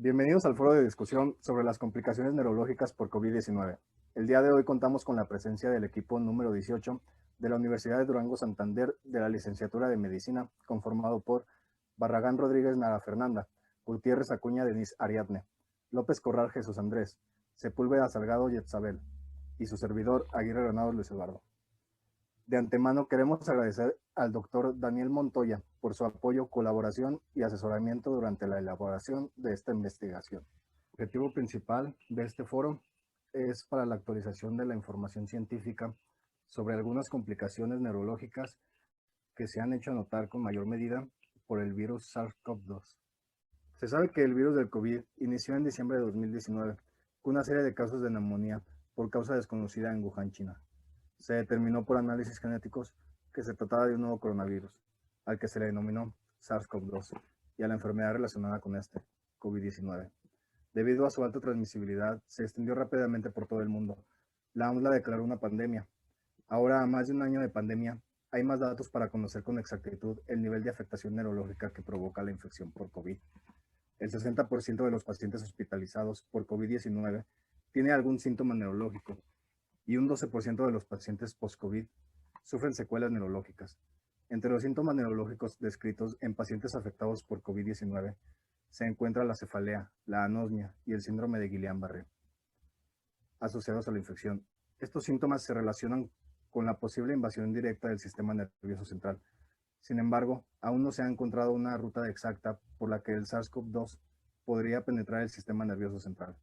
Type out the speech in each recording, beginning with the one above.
Bienvenidos al foro de discusión sobre las complicaciones neurológicas por COVID-19. El día de hoy contamos con la presencia del equipo número 18 de la Universidad de Durango Santander de la Licenciatura de Medicina, conformado por Barragán Rodríguez Nara Fernanda, Gutiérrez Acuña Denise Ariadne, López Corral Jesús Andrés, Sepúlveda Salgado Yetzabel y su servidor Aguirre Granados Luis Eduardo. De antemano queremos agradecer al doctor Daniel Montoya por su apoyo, colaboración y asesoramiento durante la elaboración de esta investigación. El objetivo principal de este foro es para la actualización de la información científica sobre algunas complicaciones neurológicas que se han hecho notar con mayor medida por el virus SARS-CoV-2. Se sabe que el virus del COVID inició en diciembre de 2019 con una serie de casos de neumonía por causa desconocida en Wuhan, China. Se determinó por análisis genéticos que se trataba de un nuevo coronavirus, al que se le denominó SARS-CoV-2, y a la enfermedad relacionada con este, COVID-19. Debido a su alta transmisibilidad, se extendió rápidamente por todo el mundo. La OMS la declaró una pandemia. Ahora, a más de un año de pandemia, hay más datos para conocer con exactitud el nivel de afectación neurológica que provoca la infección por COVID. El 60% de los pacientes hospitalizados por COVID-19 tiene algún síntoma neurológico, y un 12% de los pacientes post-COVID sufren secuelas neurológicas. Entre los síntomas neurológicos descritos en pacientes afectados por COVID-19 se encuentra la cefalea, la anosmia y el síndrome de Guillain-Barré, asociados a la infección. Estos síntomas se relacionan con la posible invasión directa del sistema nervioso central. Sin embargo, aún no se ha encontrado una ruta exacta por la que el SARS-CoV-2 podría penetrar el sistema nervioso central.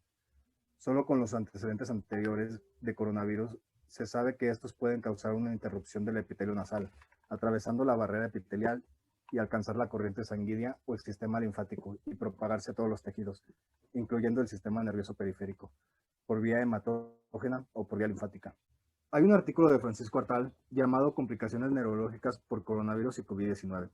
Solo con los antecedentes anteriores de coronavirus se sabe que estos pueden causar una interrupción del epitelio nasal, atravesando la barrera epitelial y alcanzar la corriente sanguínea o el sistema linfático y propagarse a todos los tejidos, incluyendo el sistema nervioso periférico, por vía hematógena o por vía linfática. Hay un artículo de Francisco Artal llamado Complicaciones neurológicas por coronavirus y COVID-19,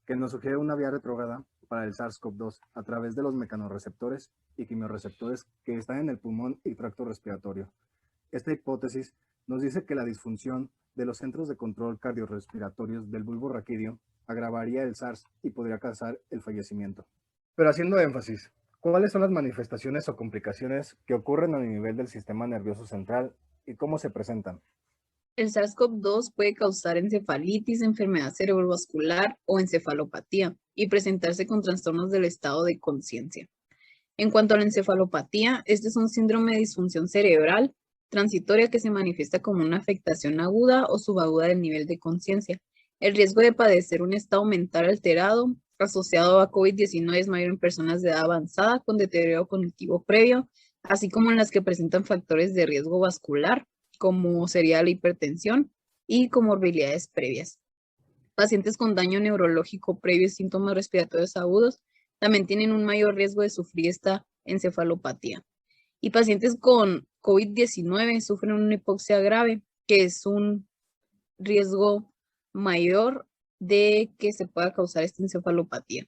que nos sugiere una vía retrógrada para el SARS-CoV-2 a través de los mecanorreceptores y quimiorreceptores que están en el pulmón y tracto respiratorio. Esta hipótesis nos dice que la disfunción de los centros de control cardiorrespiratorios del bulbo raquídeo agravaría el SARS y podría causar el fallecimiento. Pero haciendo énfasis, ¿cuáles son las manifestaciones o complicaciones que ocurren a nivel del sistema nervioso central y cómo se presentan? El SARS-CoV-2 puede causar encefalitis, enfermedad cerebrovascular o encefalopatía y presentarse con trastornos del estado de conciencia. En cuanto a la encefalopatía, este es un síndrome de disfunción cerebral transitoria que se manifiesta como una afectación aguda o subaguda del nivel de conciencia. El riesgo de padecer un estado mental alterado asociado a COVID-19 es mayor en personas de edad avanzada con deterioro cognitivo previo, así como en las que presentan factores de riesgo vascular, como sería la hipertensión y comorbilidades previas. Pacientes con daño neurológico previo y síntomas respiratorios agudos también tienen un mayor riesgo de sufrir esta encefalopatía. Y pacientes con COVID-19 sufren una hipoxia grave, que es un riesgo mayor de que se pueda causar esta encefalopatía.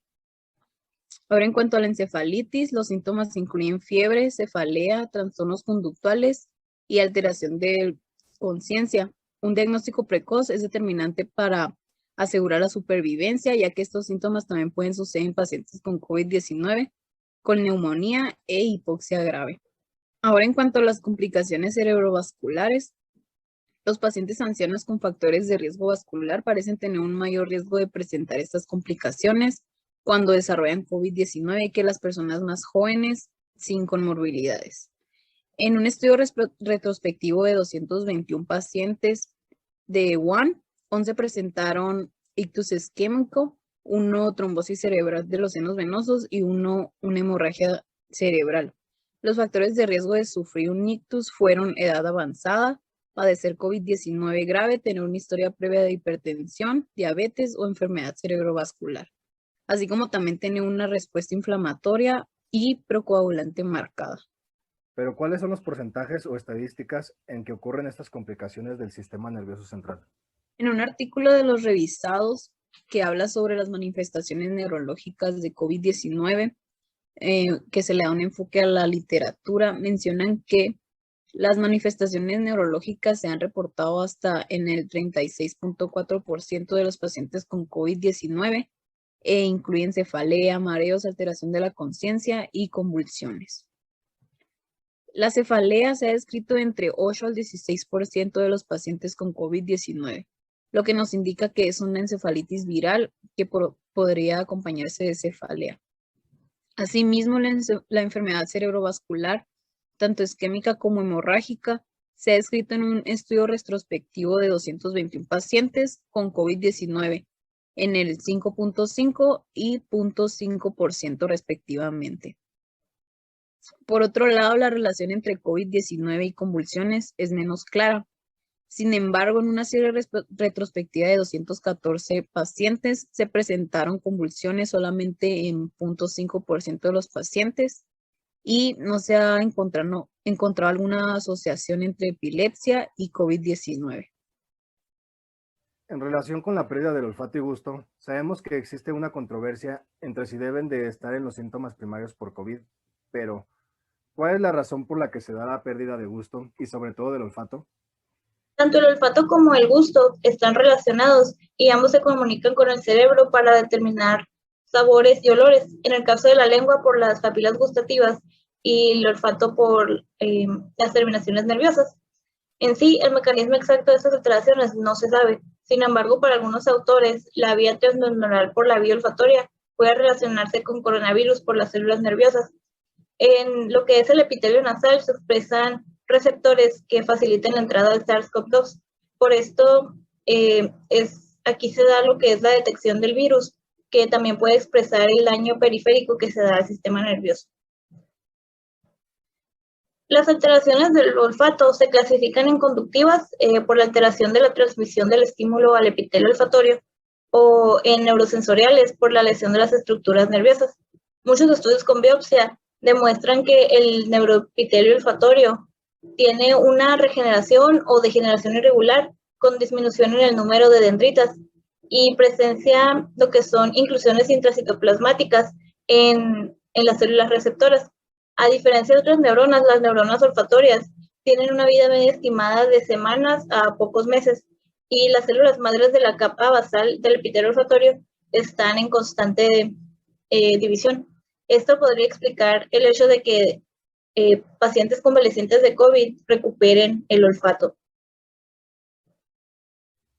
Ahora, en cuanto a la encefalitis, los síntomas incluyen fiebre, cefalea, trastornos conductuales y alteración de conciencia. Un diagnóstico precoz es determinante para asegurar la supervivencia, ya que estos síntomas también pueden suceder en pacientes con COVID-19, con neumonía e hipoxia grave. Ahora, en cuanto a las complicaciones cerebrovasculares, los pacientes ancianos con factores de riesgo vascular parecen tener un mayor riesgo de presentar estas complicaciones cuando desarrollan COVID-19 que las personas más jóvenes sin comorbilidades. En un estudio retrospectivo de 221 pacientes de Wuhan, 11 presentaron ictus isquémico, uno trombosis cerebral de los senos venosos y uno una hemorragia cerebral. Los factores de riesgo de sufrir un ictus fueron edad avanzada, padecer COVID-19 grave, tener una historia previa de hipertensión, diabetes o enfermedad cerebrovascular, así como también tener una respuesta inflamatoria y procoagulante marcada. Pero ¿cuáles son los porcentajes o estadísticas en que ocurren estas complicaciones del sistema nervioso central? En un artículo de los revisados que habla sobre las manifestaciones neurológicas de COVID-19, que se le da un enfoque a la literatura, mencionan que las manifestaciones neurológicas se han reportado hasta en el 36.4% de los pacientes con COVID-19 e incluyen cefalea, mareos, alteración de la conciencia y convulsiones. La cefalea se ha descrito entre 8 al 16% de los pacientes con COVID-19, lo que nos indica que es una encefalitis viral que podría acompañarse de cefalea. Asimismo, la enfermedad cerebrovascular, tanto isquémica como hemorrágica, se ha descrito en un estudio retrospectivo de 221 pacientes con COVID-19 en el 5.5 y 0.5% respectivamente. Por otro lado, la relación entre COVID-19 y convulsiones es menos clara. Sin embargo, en una serie retrospectiva de 214 pacientes se presentaron convulsiones solamente en 0.5% de los pacientes y no se ha encontrado alguna asociación entre epilepsia y COVID-19. En relación con la pérdida del olfato y gusto, sabemos que existe una controversia entre si deben de estar en los síntomas primarios por COVID, pero ¿cuál es la razón por la que se da la pérdida de gusto y sobre todo del olfato? Tanto el olfato como el gusto están relacionados y ambos se comunican con el cerebro para determinar sabores y olores. En el caso de la lengua por las papilas gustativas y el olfato por las terminaciones nerviosas. En sí, el mecanismo exacto de estas alteraciones no se sabe. Sin embargo, para algunos autores, la vía transneuronal por la vía olfatoria puede relacionarse con coronavirus por las células nerviosas. En lo que es el epitelio nasal se expresan receptores que faciliten la entrada del SARS-CoV-2. Por esto, aquí se da lo que es la detección del virus, que también puede expresar el daño periférico que se da al sistema nervioso. Las alteraciones del olfato se clasifican en conductivas por la alteración de la transmisión del estímulo al epitelio olfatorio o en neurosensoriales por la lesión de las estructuras nerviosas. Muchos estudios con biopsia demuestran que el neuroepitelio olfatorio tiene una regeneración o degeneración irregular con disminución en el número de dendritas y presencia lo que son inclusiones intracitoplasmáticas en las células receptoras. A diferencia de otras neuronas, las neuronas olfatorias tienen una vida media estimada de semanas a pocos meses y las células madres de la capa basal del epitelio olfatorio están en constante división. Esto podría explicar el hecho de que pacientes convalecientes de COVID recuperen el olfato.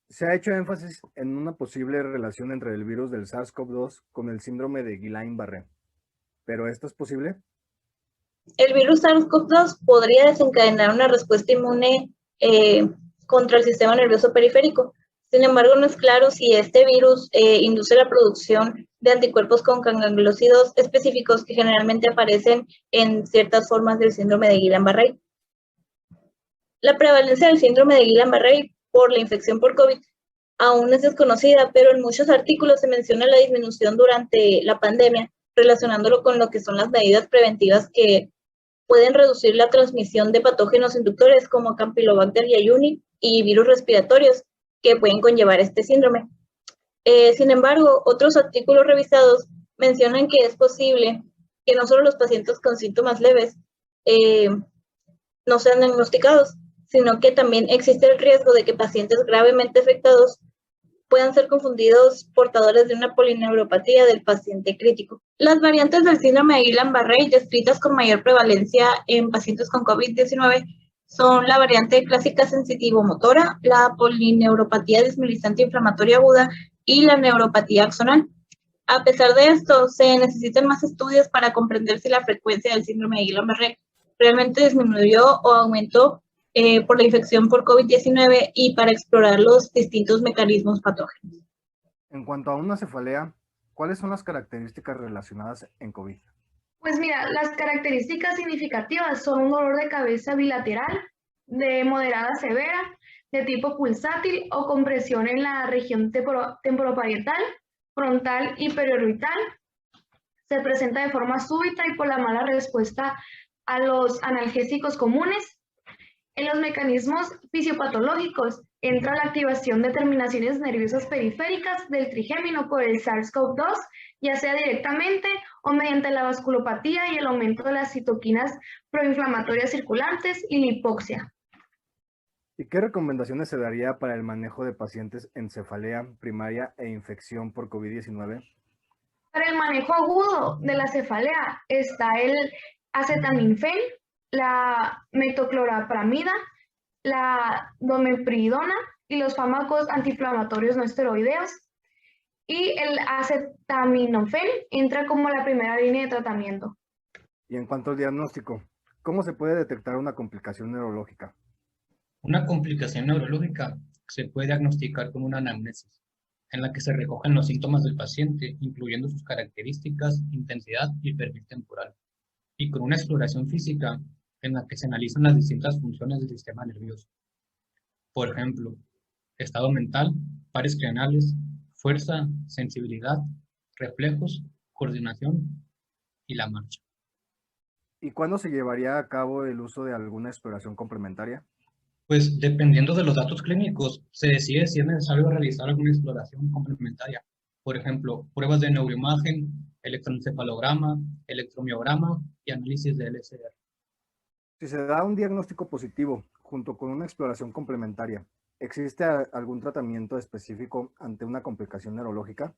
Se ha hecho énfasis en una posible relación entre el virus del SARS-CoV-2 con el síndrome de Guillain-Barré, ¿pero esto es posible? El virus SARS-CoV-2 podría desencadenar una respuesta inmune contra el sistema nervioso periférico. Sin embargo, no es claro si este virus induce la producción de anticuerpos con gangliosidos específicos que generalmente aparecen en ciertas formas del síndrome de Guillain-Barré. La prevalencia del síndrome de Guillain-Barré por la infección por COVID aún es desconocida, pero en muchos artículos se menciona la disminución durante la pandemia, relacionándolo con lo que son las medidas preventivas que pueden reducir la transmisión de patógenos inductores como Campylobacter jejuni y virus respiratorios que pueden conllevar este síndrome. Sin embargo, otros artículos revisados mencionan que es posible que no solo los pacientes con síntomas leves no sean diagnosticados, sino que también existe el riesgo de que pacientes gravemente afectados puedan ser confundidos portadores de una polineuropatía del paciente crítico. Las variantes del síndrome de Guillain-Barré descritas con mayor prevalencia en pacientes con COVID-19 son la variante clásica sensitivo-motora, la polineuropatía desmilizante inflamatoria aguda y la neuropatía axonal. A pesar de esto, se necesitan más estudios para comprender si la frecuencia del síndrome de Guillain-Barré realmente disminuyó o aumentó por la infección por COVID-19 y para explorar los distintos mecanismos patógenos. En cuanto a una cefalea, ¿cuáles son las características relacionadas en COVID? Pues mira, las características significativas son un dolor de cabeza bilateral, de moderada a severa, de tipo pulsátil o compresión en la región temporoparietal, frontal y periorbital. Se presenta de forma súbita y por la mala respuesta a los analgésicos comunes. En los mecanismos fisiopatológicos entra la activación de terminaciones nerviosas periféricas del trigémino por el SARS-CoV-2, ya sea directamente o mediante la vasculopatía y el aumento de las citoquinas proinflamatorias circulantes y la hipoxia. ¿Y qué recomendaciones se daría para el manejo de pacientes en cefalea primaria e infección por COVID-19? Para el manejo agudo de la cefalea está el acetaminofén, la metoclopramida, la domepridona y los fármacos antiinflamatorios no esteroideos. Y el acetaminofén entra como la primera línea de tratamiento. Y en cuanto al diagnóstico, ¿cómo se puede detectar una complicación neurológica? Una complicación neurológica se puede diagnosticar con una anamnesis, en la que se recogen los síntomas del paciente, incluyendo sus características, intensidad y perfil temporal, y con una exploración física en la que se analizan las distintas funciones del sistema nervioso. Por ejemplo, estado mental, pares craneales, fuerza, sensibilidad, reflejos, coordinación y la marcha. ¿Y cuándo se llevaría a cabo el uso de alguna exploración complementaria? Pues dependiendo de los datos clínicos, se decide si es necesario realizar alguna exploración complementaria. Por ejemplo, pruebas de neuroimagen, electroencefalograma, electromiograma y análisis de LCR. Si se da un diagnóstico positivo junto con una exploración complementaria, ¿existe algún tratamiento específico ante una complicación neurológica?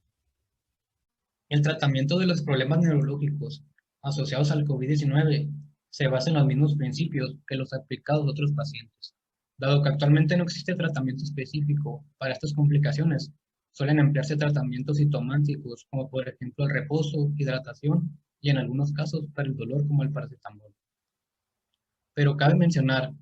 El tratamiento de los problemas neurológicos asociados al COVID-19 se basa en los mismos principios que los aplicados a otros pacientes. Dado que actualmente no existe tratamiento específico para estas complicaciones, suelen emplearse tratamientos sintomáticos como por ejemplo el reposo, hidratación y en algunos casos para el dolor como el paracetamol. Pero cabe mencionar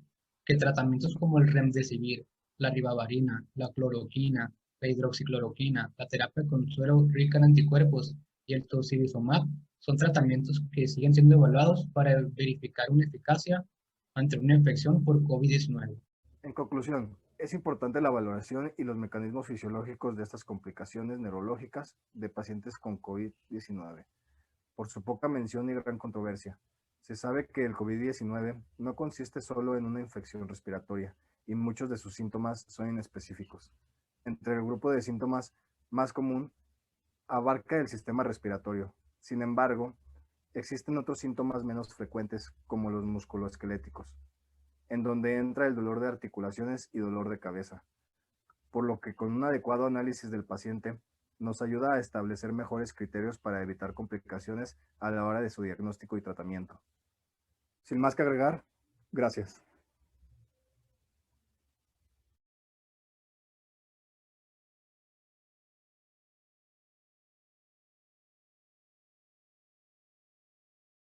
que tratamientos como el remdesivir, la ribavirin, la cloroquina, la hidroxicloroquina, la terapia con suero rica en anticuerpos y el tocilizumab son tratamientos que siguen siendo evaluados para verificar una eficacia ante una infección por COVID-19. En conclusión, es importante la valoración y los mecanismos fisiológicos de estas complicaciones neurológicas de pacientes con COVID-19. Por su poca mención y gran controversia, se sabe que el COVID-19 no consiste solo en una infección respiratoria y muchos de sus síntomas son inespecíficos. Entre el grupo de síntomas más común abarca el sistema respiratorio. Sin embargo, existen otros síntomas menos frecuentes como los musculoesqueléticos, en donde entra el dolor de articulaciones y dolor de cabeza, por lo que con un adecuado análisis del paciente nos ayuda a establecer mejores criterios para evitar complicaciones a la hora de su diagnóstico y tratamiento. Sin más que agregar, gracias.